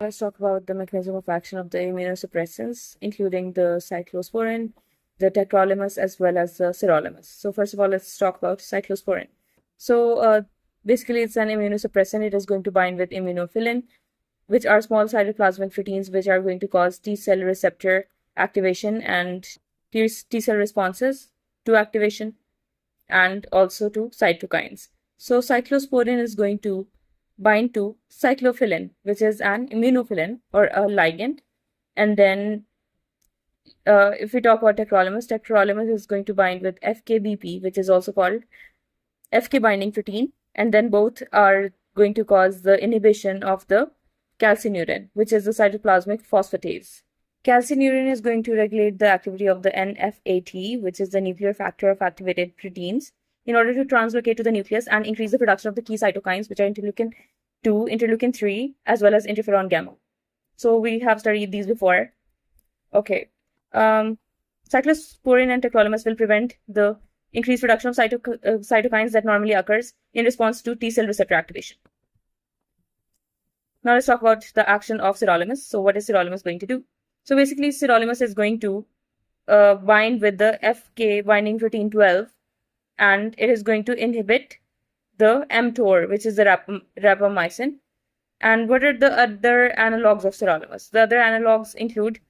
Let's talk about the mechanism of action of the immunosuppressants, including the cyclosporin, the tacrolimus, as well as the sirolimus. So first of all, let's talk about cyclosporin. So basically, it's an immunosuppressant. It is going to bind with immunophilin, which are small cytoplasmic proteins which are going to cause T cell receptor activation and T cell responses to activation and also to cytokines. So cyclosporin is going to bind to cyclophilin, which is an immunophilin or a ligand. And then if we talk about tacrolimus is going to bind with FKBP, which is also called FK binding protein. And then both are going to cause the inhibition of the calcineurin, which is the cytoplasmic phosphatase. Calcineurin is going to regulate the activity of the NFAT, which is the nuclear factor of activated proteins, in order to translocate to the nucleus and increase the production of the key cytokines, which are interleukin 2, interleukin 3, as well as interferon gamma. So we have studied these before. Okay. Cyclosporin and tacrolimus will prevent the increased production of cytokines that normally occurs in response to T cell receptor activation. Now let's talk about the action of sirolimus. So what is sirolimus going to do? So basically, sirolimus is going to bind with the FK binding protein 12, and it is going to inhibit the mTOR, which is the rapamycin. And what are the other analogs of sirolimus? The other analogs include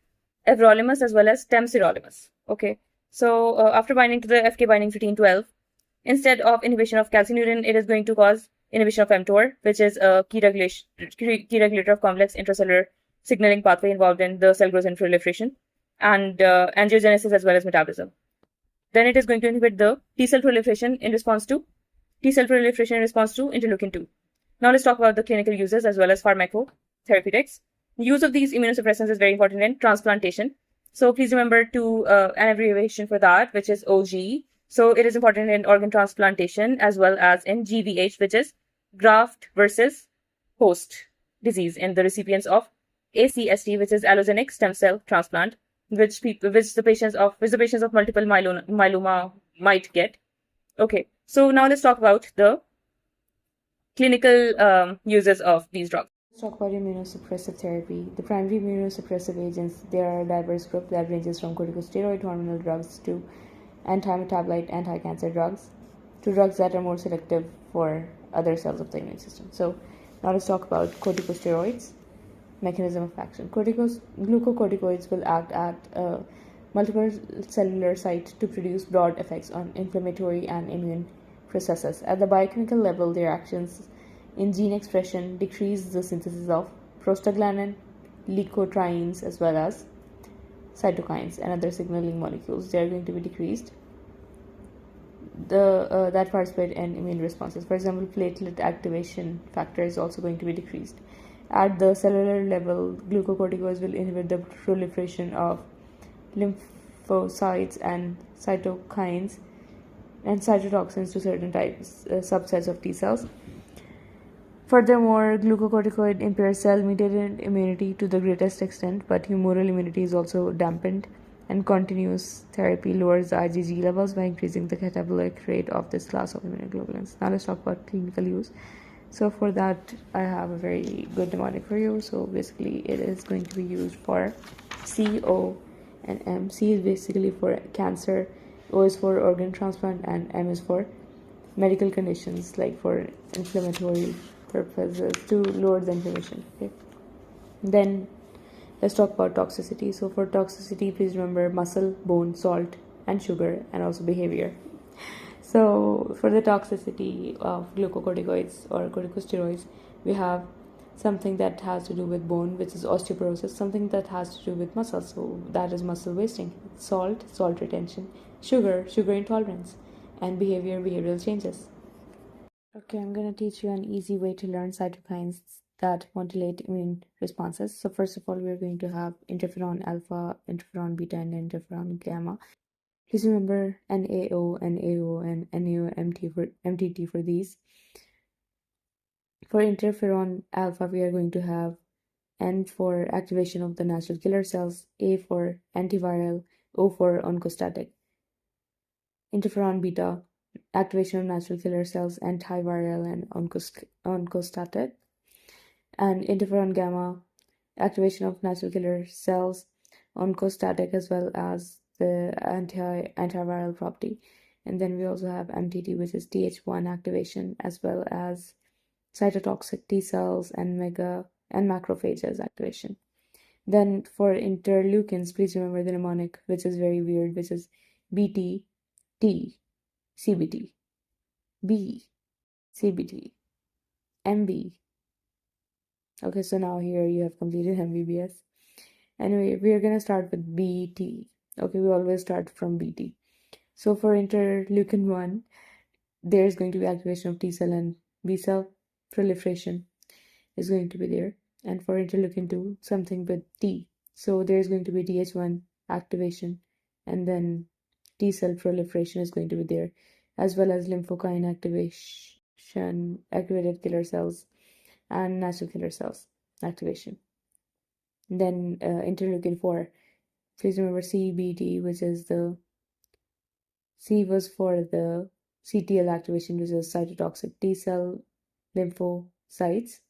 everolimus as well as temsirolimus. Okay, so after binding to the FK binding protein 12, instead of inhibition of calcineurin, it is going to cause inhibition of mTOR, which is a key regulator of complex intracellular signaling pathway involved in the cell growth and proliferation, and angiogenesis as well as metabolism. Then it is going to inhibit the T cell proliferation in response to interleukin 2. Now let's talk about the clinical uses as well as pharmacotherapeutics. The use of these immunosuppressants is very important in transplantation. So please remember to an abbreviation for that, which is OG. So it is important in organ transplantation as well as in GVH, which is graft versus host disease in the recipients of ACST, which is allogeneic stem cell transplant, which the patients of multiple myeloma might get. Okay, so now let's talk about the clinical uses of these drugs. Let's talk about immunosuppressive therapy. The primary immunosuppressive agents, they are a diverse group that ranges from corticosteroid hormonal drugs to anti-metabolite, anti-cancer drugs, to drugs that are more selective for other cells of the immune system. So now let's talk about corticosteroids. Mechanism of action. Glucocorticoids will act at multiple cellular sites to produce broad effects on inflammatory and immune processes. At the biochemical level, their actions in gene expression decrease the synthesis of prostaglandin, leukotrienes, as well as cytokines and other signaling molecules. They are going to be decreased. That participate in immune responses. For example, platelet activation factor is also going to be decreased. At the cellular level, glucocorticoids will inhibit the proliferation of lymphocytes and cytokines and cytotoxins to certain subsets of T cells. Furthermore, glucocorticoid impairs cell-mediated immunity to the greatest extent, but humoral immunity is also dampened, and continuous therapy lowers the IgG levels by increasing the catabolic rate of this class of immunoglobulins. Now let's talk about clinical use. So for that, I have a very good mnemonic for you. So basically, it is going to be used for C, O, and M. C is basically for cancer, O is for organ transplant, and M is for medical conditions like for inflammatory purposes to lower the inflammation. Okay. Then let's talk about toxicity. So for toxicity, please remember muscle, bone, salt, and sugar, and also behavior. So for the toxicity of glucocorticoids or corticosteroids, we have something that has to do with bone, which is osteoporosis, something that has to do with muscle, so that is muscle wasting, salt retention, sugar intolerance, and behavioral changes. Okay, I'm going to teach you an easy way to learn cytokines that modulate immune responses. So first of all, we're going to have interferon alpha, interferon beta, and interferon gamma. Please remember NAO, NAO, and MTT for these. For interferon alpha, we are going to have N for activation of the natural killer cells, A for antiviral, O for oncostatic. Interferon beta, activation of natural killer cells, antiviral, and oncostatic. And interferon gamma, activation of natural killer cells, oncostatic, as well as the antiviral property. And then we also have MTT, which is Th1 activation, as well as cytotoxic T cells and macrophages activation. Then for interleukins, please remember the mnemonic, which is very weird, which is BT, T, CBT, B, CBT, MB. Okay, so now here you have completed MBBS. Anyway, we are going to start with BT. Okay, we always start from BT. So for interleukin 1, there's going to be activation of T cell and B cell proliferation is going to be there. And for interleukin 2, something with T. So there's going to be Th1 activation, and then T cell proliferation is going to be there, as well as lymphokine activation, activated killer cells, and natural killer cells activation. Then interleukin 4, please remember CBT, which is the C was for the CTL activation, which is cytotoxic T cell lymphocytes.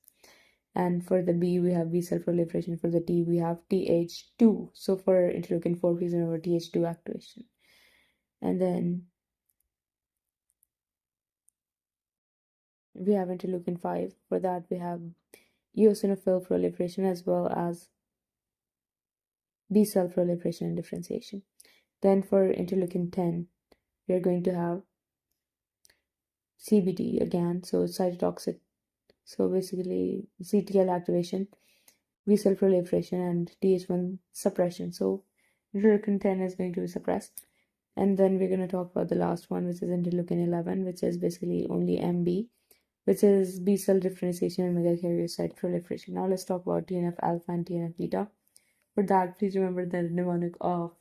And for the B, we have B cell proliferation. For the T, we have Th2. So for interleukin 4, please remember Th2 activation. And then we have interleukin 5. For that, we have eosinophil proliferation as well as B cell proliferation and differentiation. Then for interleukin 10, we are going to have CBT again, so cytotoxic. So basically, CTL activation, B cell proliferation, and Th1 suppression. So interleukin 10 is going to be suppressed. And then we're going to talk about the last one, which is interleukin 11, which is basically only MB, which is B cell differentiation and megakaryocyte proliferation. Now let's talk about TNF alpha and TNF beta. For that, please remember the mnemonic of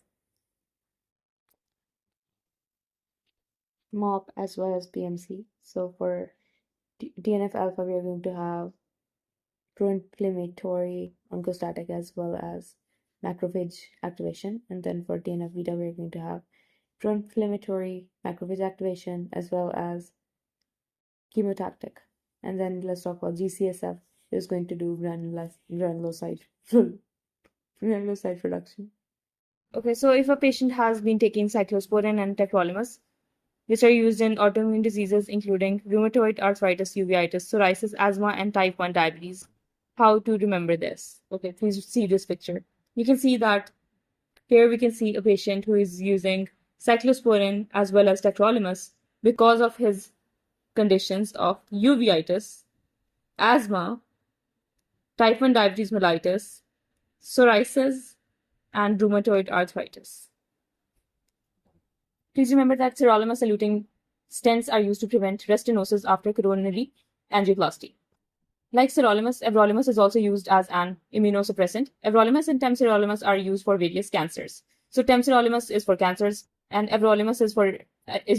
MOP as well as PMC. So for TNF alpha, we are going to have pro-inflammatory, oncostatic, as well as macrophage activation. And then for TNF beta, we're going to have pro-inflammatory, macrophage activation, as well as chemotactic. And then let's talk about GCSF is going to do granulocyte production. Okay, so if a patient has been taking cyclosporin and tacrolimus, which are used in autoimmune diseases including rheumatoid arthritis, uveitis, psoriasis, asthma, and type 1 diabetes, how to remember this? Okay, please see this picture. You can see that here we can see a patient who is using cyclosporin as well as tacrolimus because of his conditions of uveitis, asthma, type 1 diabetes mellitus, psoriasis, and rheumatoid arthritis. Please remember that sirolimus-eluting stents are used to prevent restenosis after coronary angioplasty. Like sirolimus, everolimus is also used as an immunosuppressant. Everolimus and temsirolimus are used for various cancers. So temsirolimus is for cancers, and everolimus is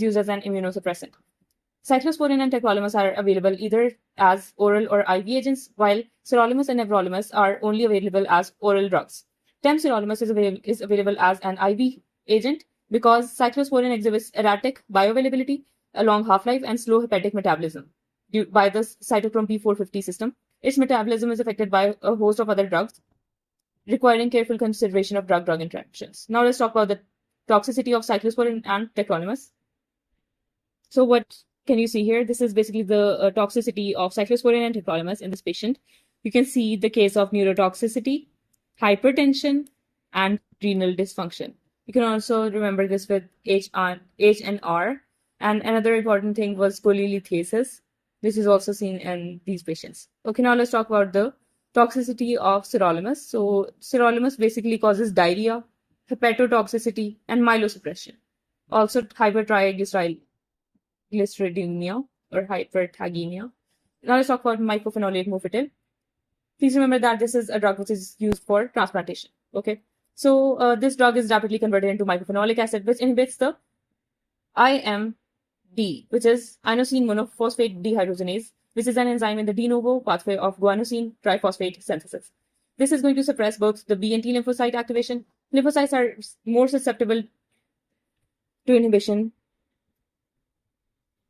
used as an immunosuppressant. Cyclosporin and tacrolimus are available either as oral or IV agents, while sirolimus and everolimus are only available as oral drugs. Temsirolimus is available as an IV agent because cyclosporin exhibits erratic bioavailability, a long half-life, and slow hepatic metabolism by the cytochrome P450 system. Its metabolism is affected by a host of other drugs, requiring careful consideration of drug-drug interactions. Now let's talk about the toxicity of cyclosporin and tacrolimus. So what can you see here? This is basically the toxicity of cyclosporin and tacrolimus in this patient. You can see the case of neurotoxicity, hypertension, and renal dysfunction. You can also remember this with H and R. And another important thing was polylithiasis. This is also seen in these patients. Okay, now let's talk about the toxicity of sirolimus. So sirolimus basically causes diarrhea, hepatotoxicity, and myelosuppression. Also hypertriglyceridemia or hyperthagemia. Now let's talk about mycophenolate mofetil. Please remember that this is a drug which is used for transplantation. Okay, so this drug is rapidly converted into mycophenolic acid, which inhibits the IMD, which is inosine monophosphate dehydrogenase, which is an enzyme in the de novo pathway of guanosine triphosphate synthesis. This is going to suppress both the B and T lymphocyte activation. Lymphocytes are more susceptible to inhibition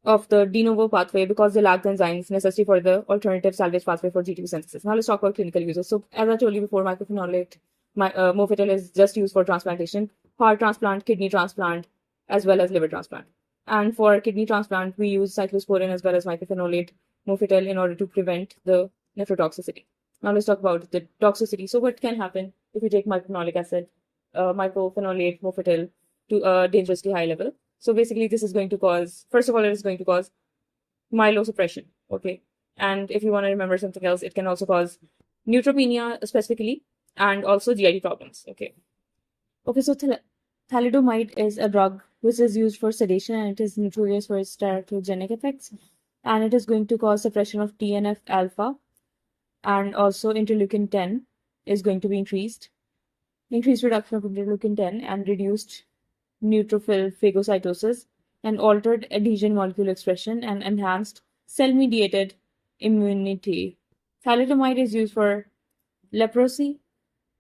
of the de novo pathway because they lack the enzymes necessary for the alternative salvage pathway for GTP synthesis. Now let's talk about clinical uses. So as I told you before, mycophenolate, Mofetil is just used for transplantation, heart transplant, kidney transplant, as well as liver transplant. And for kidney transplant, we use cyclosporin as well as mycophenolate, Mofetil in order to prevent the nephrotoxicity. Now let's talk about the toxicity. So what can happen if you take mycophenolic acid, mycophenolate, Mofetil to a dangerously high level? So basically, this is going to cause, first of all, it is going to cause myelosuppression. Okay. And if you want to remember something else, it can also cause neutropenia specifically and also GIT problems. Okay. Okay, so thalidomide is a drug which is used for sedation and it is notorious for its teratogenic effects. And it is going to cause suppression of TNF alpha, and also interleukin 10 is going to be increased reduction of interleukin 10 and reduced neutrophil phagocytosis and altered adhesion molecule expression and enhanced cell-mediated immunity. Thalidomide is used for leprosy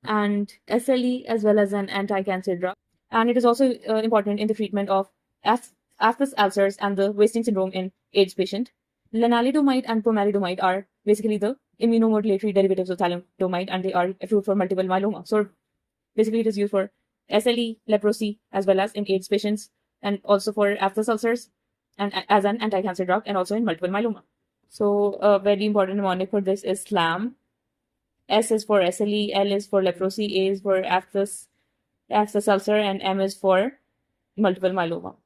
and SLE as well as an anti-cancer drug. And it is also important in the treatment of aphthous ulcers and the wasting syndrome in AIDS patient. Lenalidomide and pomalidomide are basically the immunomodulatory derivatives of thalidomide, and they are approved for multiple myeloma. So basically it is used for SLE, leprosy, as well as in AIDS patients, and also for aphthous ulcers, and as an anti-cancer drug, and also in multiple myeloma. So a very important mnemonic for this is SLAM. S is for SLE, L is for leprosy, A is for aphthous ulcer, and M is for multiple myeloma.